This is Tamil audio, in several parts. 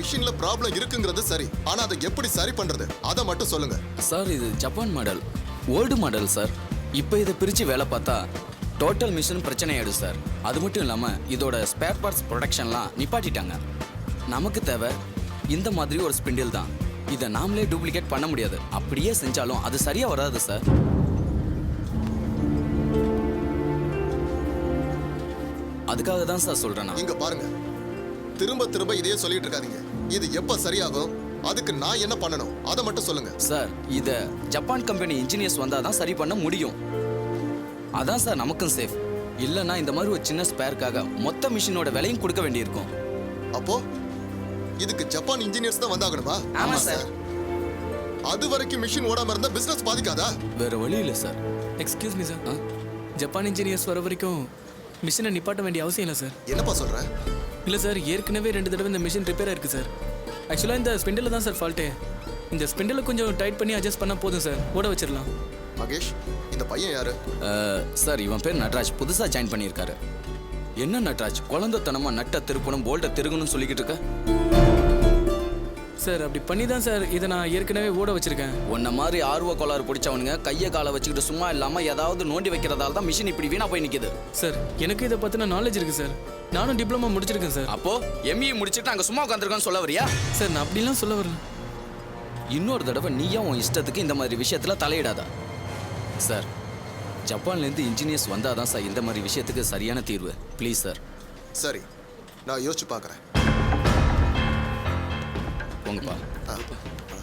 மிஷின்ல ப்ராப்ளம் இருக்குங்கிறது சரி, ஆனா அதை எப்படி சரி பண்றது அதை மட்டும் சொல்லுங்க. சார் இது Japan model, old model sir. இப்போ இதை பிரித்து வேலை பார்த்தா டோட்டல் மிஷின் பிரச்சனை ஆயிடும் சார். அது மட்டும் இல்லாமல் இதோட ஸ்பேர் பார்ட்ஸ் ப்ரொடக்ஷன்லாம் நிப்பாட்டிட்டாங்க. நமக்கு தேவை இந்த மாதிரி ஒரு ஸ்பிண்டில் தான். இதை நாமளே டூப்ளிகேட் பண்ண முடியாது. அப்படியே செஞ்சாலும் அது சரியாக வராது சார். அதுக்காக தான் சார் சொல்கிறேன் நான். இங்க பாருங்க, திரும்ப திரும்ப இதையே சொல்லிட்டு இருக்காதீங்க. இது எப்ப சரியாகும், அதுக்கு நான் என்ன பண்ணணும் அதை மட்டும் சொல்லுங்க. சார் இதை ஜப்பான் கம்பெனி இன்ஜினியர்ஸ் வந்தால் தான் சரி பண்ண முடியும். அதான் சார் நமக்கும் சேஃப். இல்லைன்னா இந்த மாதிரி ஒரு சின்ன ஸ்பேருக்காக மொத்த மிஷினோட விலையும் கொடுக்க வேண்டியிருக்கும். அப்போ இதுக்கு ஜப்பான் இன்ஜினியர்ஸ் தான் வந்தாகணுமா? ஆமா சார். அது வரைக்கும் மிஷின் ஓடாம இருந்தா பிசினஸ் பாதிக்காதா? வேற வழி இல்லை sir. Excuse me sir, Japan engineers வர வரைக்கும் மிஷினை நிப்பாட்ட வேண்டிய அவசியம் இல்லை சார். என்னப்பா சொல்ற? இல்லை சார், ஏற்கனவே 2 தடவை இந்த மிஷின் ரிப்பேர் ஆயிருக்கு சார். ஆக்சுவலாக இந்த ஸ்பிண்டில் தான் சார் ஃபால்ட்டே. இந்த ஸ்பிண்டிலை கொஞ்சம் டைட் பண்ணி அட்ஜஸ்ட் பண்ணால் போதும் சார், ஓட வச்சிடலாம். மகேஷ், இந்த பையன் யாரு? சார் இவன் பேர் நட்ராஜ், புதுசாக ஜாயின் பண்ணியிருக்காரு. என்ன நட்ராஜ், குழந்தைத்தனமா நட்ட திருப்பணும் போல்ட்டை திருகணும்னு சொல்லிக்கிட்டு இருக்க? சார் அப்படி பண்ணி தான் சார் இதை நான் ஏற்கனவே ஓட வச்சிருக்கேன். உன்ன மாதிரி ஆர்வ கோளாறு பிடிச்சவனுங்க கையை காலை வச்சுக்கிட்டு சும்மா இல்லாமல் ஏதாவது நோண்டி வைக்கிறதால தான் மிஷின் இப்படி வீணா போய் நிற்கிது. சார் எனக்கு இதை பற்றின நாலேஜ் இருக்குது சார். நானும் டிப்ளமா முடிச்சிருக்கேன் சார். அப்போ எம்இ முடிச்சுட்டு அங்கே சும்மா உட்காந்துருக்கோன்னு சொல்ல வரியா? சார் நான் அப்படிலாம் சொல்ல வரல. இன்னொரு தடவை நீயா உன் இஷ்டத்துக்கு இந்த மாதிரி விஷயத்தில் தலையிடாத சார். ஜப்பான்லேருந்து இன்ஜினியர்ஸ் வந்தால் தான் சார் இந்த மாதிரி விஷயத்துக்கு சரியான தீர்வு. Please sir. சரி, நான் யோசிச்சு பார்க்குறேன். போங்கப்பா,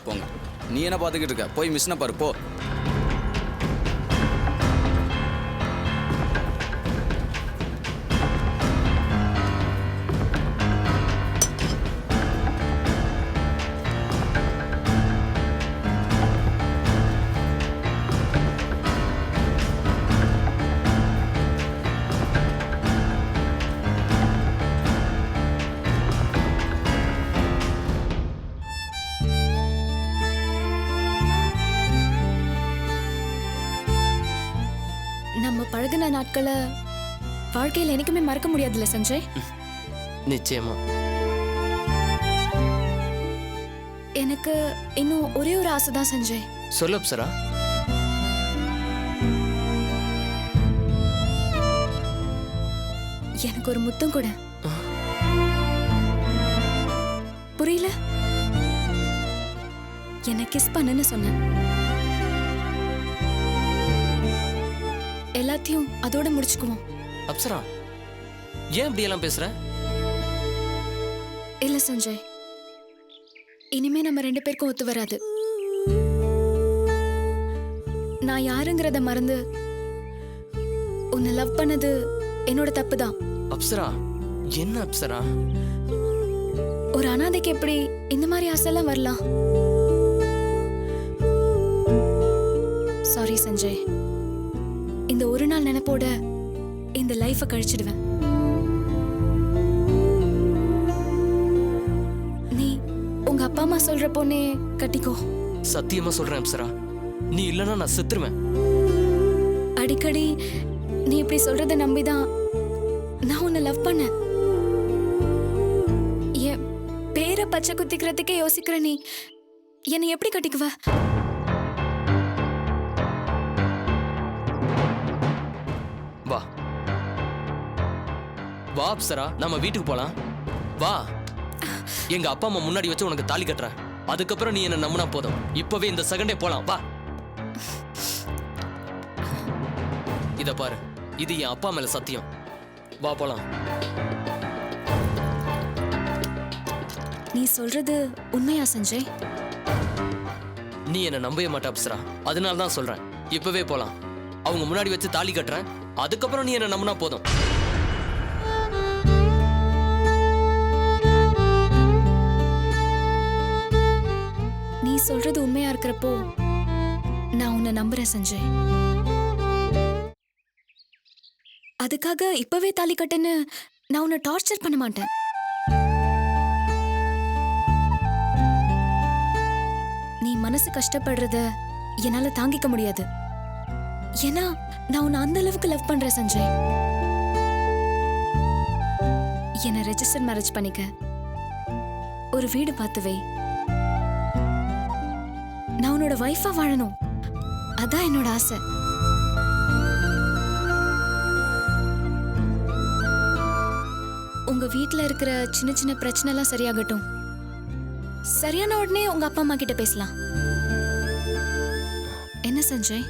போங்க. நீ என்ன பார்த்துக்கிட்டு இருக்க? போய் மிஷினை பாரு போ. நம்ம பழகுன நாட்களை வாழ்க்கையில் எனக்குமே மறக்க முடியாதுல்ல சஞ்சய்? நிச்சயமா. எனக்கு இன்னும் ஒரே ஒரு ஆசை தான் சஞ்சய். சொல்லு அப்சரா. எனக்கு ஒரு முத்தம் கூட. புரியல? என்ன கிஸ் பண்ணுன்னு சொன்னேன். எல்லாத்தையும் அதோட முடிச்சுக்குவோம். அப்சரா, ஏன் இப்படி எல்லாம் பேசுற? இல்ல சஞ்சய், இனிமே நம்ம 2 பேருக்கும் ஒத்து வராது. நான் யாருங்கிறத மறந்து உன்னை லவ் பண்ணது என்னோட தப்பு தான். அப்சரா, என்ன அப்சரா? ஒரு அனாதைக்கு எப்படி இந்த மாதிரி ஆசைலாம் வரலாம்? சாரி சஞ்சய். இந்த ஒரு நாள் நினைப்போட இந்த லைஃபை கழிச்சிடுவேன். நீ உங்க அப்பா அம்மா சொல்ற பொண்ணே கட்டிக்கோ. சத்தியமா சொல்றேன் அப்சரா, நீ இல்லைன்னா நான் செத்துருவேன். அடிக்கடி நீ இப்படி சொல்றத நம்பிதான் நான் உன்னை லவ் பண்ணேன். என் பேரை பச்சை குத்திக்கிறதுக்கே யோசிக்கிற நீ என்னை எப்படி கட்டிக்குவ? வா வா அப்சரா, நம்ம வீட்டுக்கு போலாம். வா, எங்க அப்பா அம்மா முன்னாடி வச்சு உனக்கு தாலி கட்டுறேன். அதுக்கப்புறம் நீ என்ன நம்பினா போதும். இப்பவே இந்த செகண்டே போலாம். வா. இத பாரு, இது என் அப்பா மேல சத்தியம். வா போலாம். நீ சொல்றது உண்மையா சஞ்சய்? நீ என்ன நம்பவே மாட்ட அப்சரா, அதனால தான் சொல்றேன். இப்பவே போலாம். அவங்க முன்னாடி வச்சு தாலி கட்டுறேன். அதுக்கப்புறம் நீ என்ன நம்பினா போதும். நீ சொல்றது உண்மையா இருக்கிறப்போ நான் உன்னை நம்புறேன் சஞ்சய். அதுக்காக இப்பவே தாலி கட்டுன்னு நான் உன்னை டார்ச்சர் பண்ண மாட்டேன். நீ மனசு கஷ்டப்படுறத என்னால தாங்கிக்க முடியாது. ஏன்னா நான் உன்னை அந்த அளவுக்கு லவ் பண்றேன் சஞ்சய். என்ன ரெஜிஸ்டர் மேரேஜ் பண்ணிக்க. ஒரு வீடு பார்த்து வை. நான் உன்னோட வைஃபா வாழணும், அதான் என்னோட ஆசை. உங்க வீட்ல இருக்கிற சின்ன சின்ன பிரச்சனை எல்லாம் சரியாகட்டும். சரியான உடனே உங்க அப்பா அம்மா கிட்ட பேசலாம். என்ன சஞ்சய்?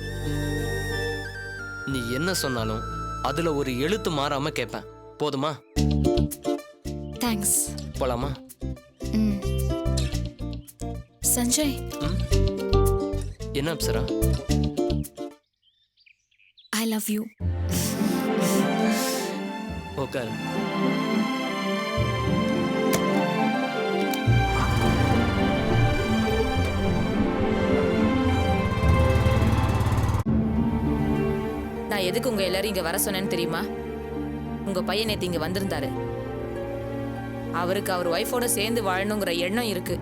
நீ என்ன சொன்னாலும் அதுல ஒரு எழுத்து மாறாம கேட்பேன். போதுமா? தேங்க்ஸ். போலாமா? சஞ்சய், என்ன அப்சரா? I love you. உட்காரு. நான் எதுக்கு உங்க எல்லாரும் இங்க வர சொன்னேன்னு தெரியுமா? உங்க பையன் நேத்து இங்க வந்திருந்தாரு. அவருக்கு அவர் ஒய்ஃபோட சேர்ந்து வாழணுங்கிற எண்ணம் இருக்கு.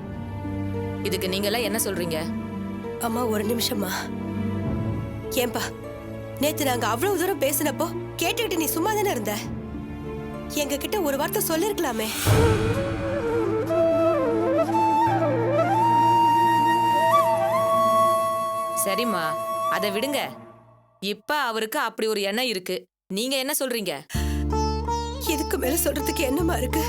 இதுக்கு நீங்க எல்லாம் என்ன சொல்றீங்க? அம்மா ஒரு நிமிஷமா. ஏன்பா நேத்து நாங்க அவ்வளவு தூரம் பேசினப்போ கேட்டுக்கிட்டு நீ சும்மா தானே இருந்த? எங்க கிட்ட ஒரு வார்த்தை சொல்லிருக்கலாமே. சரிம்மா, அதை விடுங்க. இப்ப அவருக்கு அப்படி ஒரு எண்ணம் இருக்கு. நீங்க என்ன சொல்றீங்க? இதுக்கு மேல சொல்றதுக்கு என்னமா இருக்கு?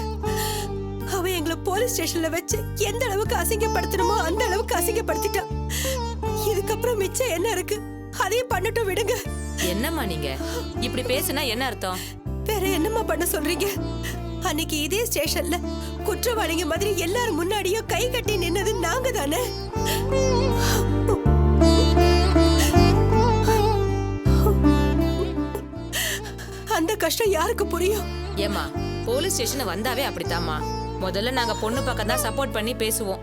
அவ எங்களை போலீஸ் ஸ்டேஷன்ல வச்சு எந்த அளவுக்கு அசிங்கப்படுத்தணுமோ அந்த அளவுக்கு அசிங்கப்படுத்திட்டான். இதுக்கப்புறம் மிச்சம் என்ன இருக்கு? அதையும் பண்ணட்டும், விடுங்க. என்னம்மா நீங்க இப்படி பேசுனா என்ன அர்த்தம்? வேற என்னம்மா பண்ண சொல்றீங்க? அன்னைக்கு இதே ஸ்டேஷன்ல குற்றவாளிங்க மாதிரி எல்லாரும் முன்னாடியும் கை கட்டி நின்னது நாங்க தானே. அந்த கஷ்டம் யாருக்கு புரியும்? ஏம்மா, போலீஸ் ஸ்டேஷன் வந்தாவே அப்படித்தாம்மா. முதல்ல நாங்க பொண்ணு பக்கம் தான் சப்போர்ட் பண்ணி பேசுவோம்.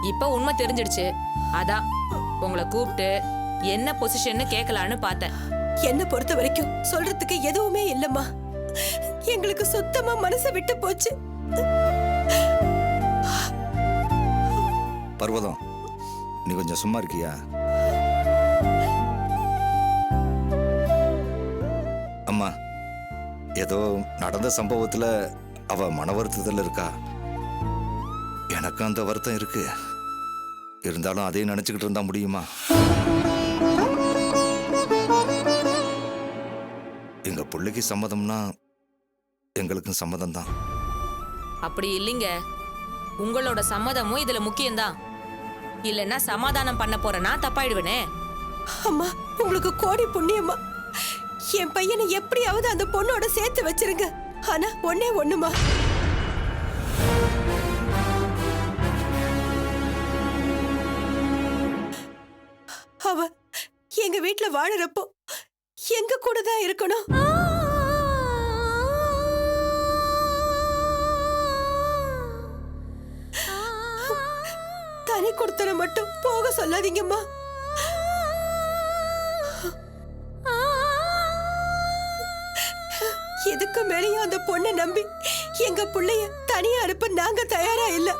இப்ப உண்மை தெரிஞ்சிடுச்சு. அதான் உங்களை கூப்பிட்டு என்ன பொசிஷன்னு கேட்கலான்னு பார்த்தேன். என்ன பொறுத்த வரைக்கும் சொல்றதுக்கு எதுவுமே இல்லம்மா. எங்களுக்கு சுத்தமா மனசை விட்டு போச்சு. பர்வதம், நீ கொஞ்சம் சும்மா இருக்கியா? அம்மா, ஏதோ நடந்த சம்பவத்துல அவ மன வருத்தத்துல இருக்கா. எனக்கு அந்த வருத்தம் இருக்கு. இருந்தாலும் அதையும் நினைச்சுக்கிட்டு இருந்தா முடியுமா? எங்க பிள்ளைக்கு சம்மதம்னா எங்களுக்கும் சம்மதம் தான். அப்படி இல்லைங்க, உங்களோட சம்மதமும் இதுல முக்கியம்தான். இல்லைன்னா சமாதானம் பண்ண போறேன்னா தப்பாயிடுவேனே. அம்மா, உங்களுக்கு கோடி புண்ணியம்மா. என் பையனை எப்படியாவது அந்த பொண்ணோட சேர்த்து வச்சிருங்க. ஆனா ஒண்ணே ஒண்ணுமா, அவ எங்க வீட்டுல வாழறப்போ எங்க கூட தான் இருக்கணும். தனி கொடுத்தன மட்டும் போக சொல்லாதீங்கம்மா. எதுக்கு மேலேயும் அந்த பொண்ணை நம்பி எங்க பிள்ளைய தனியா அனுப்ப நாங்க தயாரா இல்ல.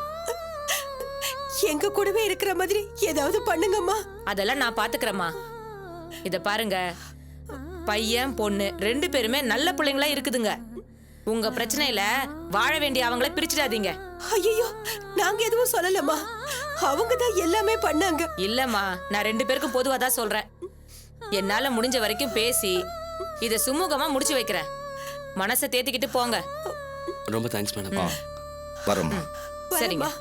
எங்க கூடவே இருக்கிற மாதிரி ஏதாவது பண்ணுங்கம்மா. அதெல்லாம் நான் பாத்துக்கிறேம்மா. இத பாருங்க, பையன் பொண்ணு ரெண்டு பேருமே நல்ல பிள்ளைங்களா இருக்குதுங்க. உங்க பிரச்சனையில வாழ வேண்டிய அவங்கள பிரிச்சிடாதீங்க. ஐயோ, நாங்க எதுவும் சொல்லலம்மா. அவங்க தான் எல்லாமே பண்ணாங்க. இல்லம்மா, நான் ரெண்டு பேருக்கும் பொதுவா தான் சொல்றேன். என்னால முடிஞ்ச வரைக்கும் பேசி இத சுமூகமா முடிச்சு வைக்கிறேன். மனசை தேத்திக்கிட்டு போங்க. ரொம்ப தேங்க்ஸ் மேடம். வரம்மா. சரிங்க.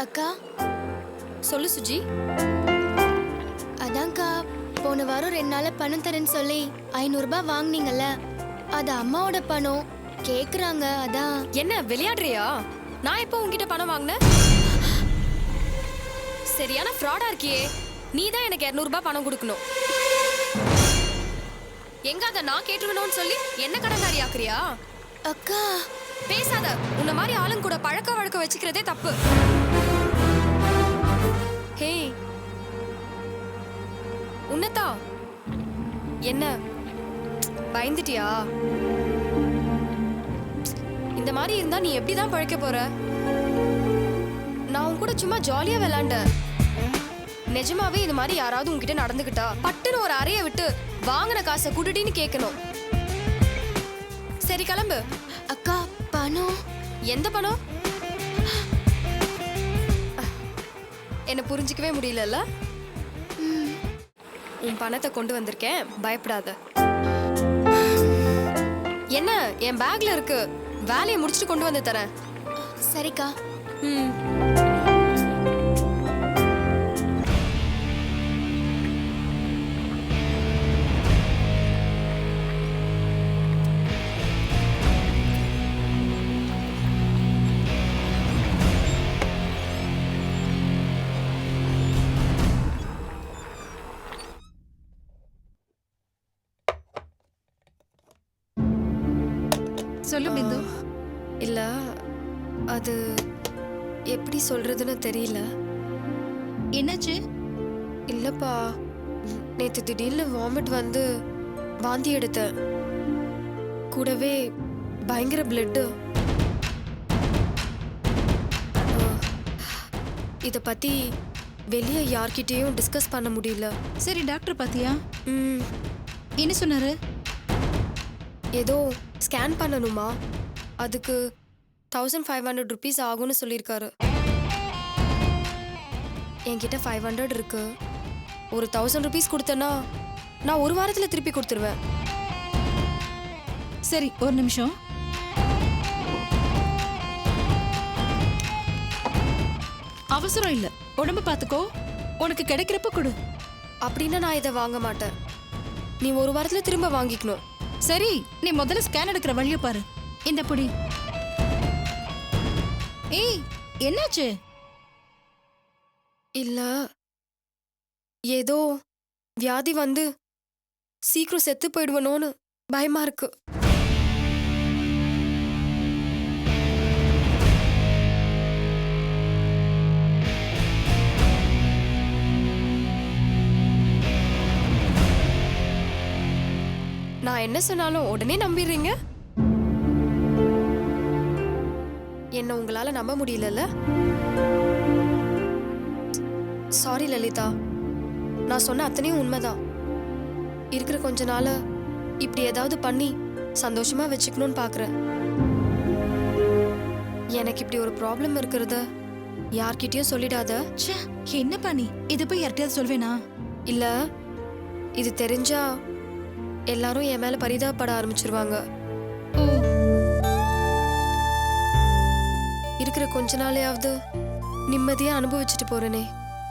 அக்கா, சொல்லு சுஜி. அதான்க்கா, போன வாரம் 2 நாள் பணம் தரேன்னு சொல்லி 500 ரூபாய் வாங்குனீங்கல்ல, அது அம்மாவோட பணம். கேக்குறாங்க, அதான். என்ன விளையாடுறியா? நான் எப்போ உன்கிட்ட பணம் வாங்கினேன்? சரியான ஃப்ராடா இருக்கியே. நீ தான் எனக்கு 200 ரூபாய் பணம் கொடுக்கணும். எங்க அதை நான் கேட்டுக்கணும்னு சொல்லி என்ன கடன்காரி ஆக்குறியா? அக்கா, பேசாத. உன்ன மாதிரி ஆளுங்க கூட பழக்க வழக்க வச்சுக்கிறதே தப்பு. ஹே உன்னதா, என்ன பயந்துட்டியா? இந்த மாதிரி இருந்தா நீ எப்படிதான் பழைக்க போற? நான் உன் கூட சும்மா ஜாலியா விளையாண்டேன். நிஜமாவே இது மாதிரி யாராவது உன்கிட்ட நடந்துக்கிட்டா பட்டுன்னு ஒரு அறைய விட்டு வாங்கின காசை குடுடின்னு கேட்கணும். சரி கிளம்பு. அக்கா பணம். எந்த பணம்? என்ன புரிஞ்சிக்கவே முடியலல்ல? உன் பணத்தை கொண்டு வந்திருக்கேன், பயப்படாத. என்ன என் பேக்ல இருக்கு, வேலையை முடிச்சுட்டு கொண்டு வந்து தரேன். சரிக்கா. ம். சொல்லு பிந்து. இல்ல அது எப்படி சொல்றதுன்னு தெரியல. என்னாச்சு? இல்லப்பா, நேத்து திடீர்னு வாமிட் வந்து வாந்தி எடுத்தேன். கூடவே பயங்கர பிளட். இத பத்தி வெளியே யார்கிட்டயும் டிஸ்கஸ் பண்ண முடியல. சரி, டாக்டர் பாத்தியா? ம், என்ன சொன்னாரு? ஏதோ ஸ்கேன் பண்ணணுமா, அதுக்கு 1500 rupees ஆகும்னு சொல்லியிருக்காரு. என்கிட்ட 500 இருக்கு. ஒரு 1000 rupees கொடுத்தேன்னா நான் ஒரு வாரத்தில் திருப்பி கொடுத்துருவேன். சரி, ஒரு நிமிஷம். அவசரம் இல்ல, உடம்பு பாத்துக்கோ. உனக்கு கிடைக்கிறப்ப கொடு. அப்படின்னா நான் இதை வாங்க மாட்டேன். நீ ஒரு வாரத்தில் திரும்ப வாங்கிக்கணும். சரி, நீ முதல்ல ஸ்கேன் எடுக்கிற வழிய பாரு. இந்த புடி. ஏய், என்னாச்சு? இல்ல, ஏதோ வியாதி வந்து சீக்கிரம் செத்து போயிடுவனோன்னு பயமா இருக்கு. நான் என்ன சொன்னாலும் உடனே நம்பிடுறீங்க. என்ன உங்களால நம்ப முடியலல்ல? சாரி லலிதா, நான் சொன்ன அத்தனையும் உண்மைதான். இருக்கிற கொஞ்ச நாள இப்படி ஏதாவது பண்ணி சந்தோஷமா வச்சுக்கணும்னு பாக்குறேன். எனக்கு இப்படி ஒரு ப்ராப்ளம் இருக்கிறத யார்கிட்டயும் சொல்லிடாத. ச்சே, என்னப்பா நீ இத போய் யார்கிட்டயாவது சொல்வேனா? இல்ல, இது தெரிஞ்சா எல்லாரும் என் மேல பரிதாபப்பட ஆரம்பிச்சிருவாங்க. ஓ, இருக்கிற கொஞ்ச நாளையாவது நிம்மதியா அனுபவிச்சுட்டு போறேனே.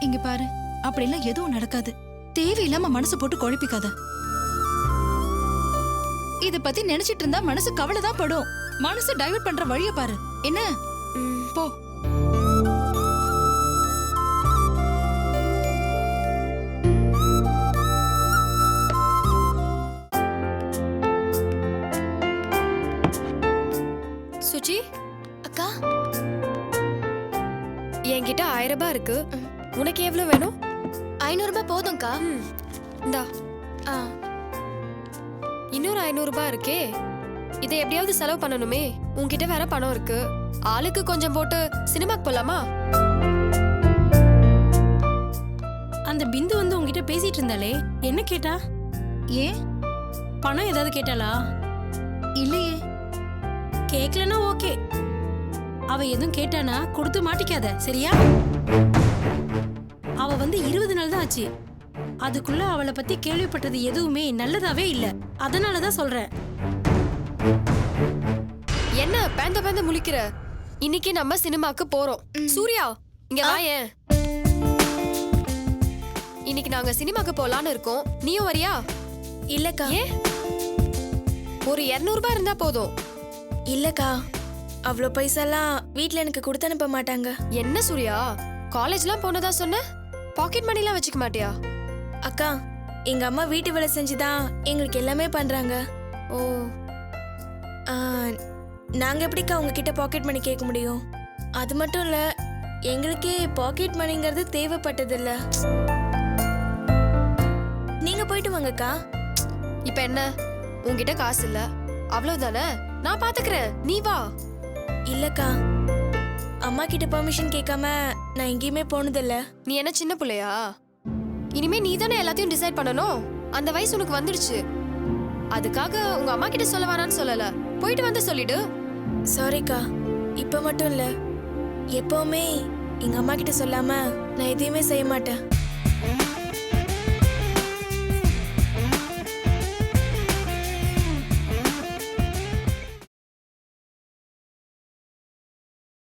இங்க பாரு, அப்படிலாம் எதுவும் நடக்காது. தேவையில்லாம மனசு போட்டு குழப்பிக்காத. இத பத்தி நினைச்சிட்டு இருந்தா மனசு கவலைதான் படும். மனசு டைவர்ட் பண்ற வழிய பாரு. என்ன? ம். போ. சுச்சி, அக்கா என்கிட்ட 1000 ரூபாய் இருக்கு. உனக்கு எவ்வளவு வேணும்? 500 ரூபாய் போதும்க்கா. இந்தா. ஆ, இன்னொரு 500 ரூபாய் இருக்கே, இதை எப்படியாவது செலவு பண்ணணுமே. உன்கிட்ட வேற பணம் இருக்கு. ஆளுக்கு கொஞ்சம் போட்டு சினிமாக்கு போலாமா? அந்த பிந்து வந்து உங்ககிட்ட பேசிட்டு இருந்தாலே, என்ன கேட்டா? ஏன்? பணம் ஏதாவது கேட்டாளா? இல்லையே. கேக்கலனா ஓகே. அவ எதுவும் கேட்டானா கொடுத்து மாட்டிக்காத, சரியா? அவ வந்து 20 நாள் தான் ஆச்சு. அதுக்குள்ள அவளை பத்தி கேள்விப்பட்டது எதுவுமே நல்லதாவே இல்ல. அதனாலதான் சொல்றேன். என்ன பேந்த பேந்த முழிக்கிற? இன்னைக்கு நம்ம சினிமாக்கு போறோம். சூர்யா, இங்க வாயேன். இன்னைக்கு நாங்க சினிமாக்கு போலான்னு இருக்கோம். நீயும் வரியா? இல்லக்கா. ஏன்? ஒரு 200 ரூபாய் இருந்தா போதும். இல்லக்கா, அவ்வளோ பைசாலாம் வீட்ல எனக்கு கொடுத்து அனுப்ப மாட்டாங்க. என்ன சூர்யா, காலேஜ்லாம் போனதா சொன்ன? பாக்கெட் மணிலாம் வச்சுக்க மாட்டியா? அக்கா, எங்க அம்மா வீட்டு வேலை செஞ்சுதான் எங்களுக்கு எல்லாமே பண்றாங்க. ஓ, ஆ, நாங்க எப்படிக்கா உங்ககிட்ட பாக்கெட் மணி கேட்க முடியும்? அது மட்டும் இல்ல, எங்களுக்கே பாக்கெட் மணிங்கிறது தேவைப்பட்டதில்ல. நீங்க போயிட்டு வாங்கக்கா. இப்ப என்ன, உன்கிட்ட காசு இல்ல அவ்வளவுதானே? நான் பாத்துக்கிறேன், நீ வா. இல்லக்கா, அம்மா கிட்ட பெர்மிஷன் கேட்காம நான் எங்கேயுமே போனதில்ல. நீ என்ன சின்ன பிள்ளையா? இனிமே நீ தானே எல்லாத்தையும் டிசைட் பண்ணணும். அந்த வயசு உனக்கு வந்துடுச்சு. அதுக்காக உங்க அம்மா கிட்ட சொல்ல வேணான்னு சொல்லல, போயிட்டு வந்து சொல்லிடு. சாரிக்கா, இப்ப மட்டும் இல்ல, எப்பவுமே எங்க அம்மா கிட்ட சொல்லாம நான் எதையுமே செய்ய மாட்டேன்.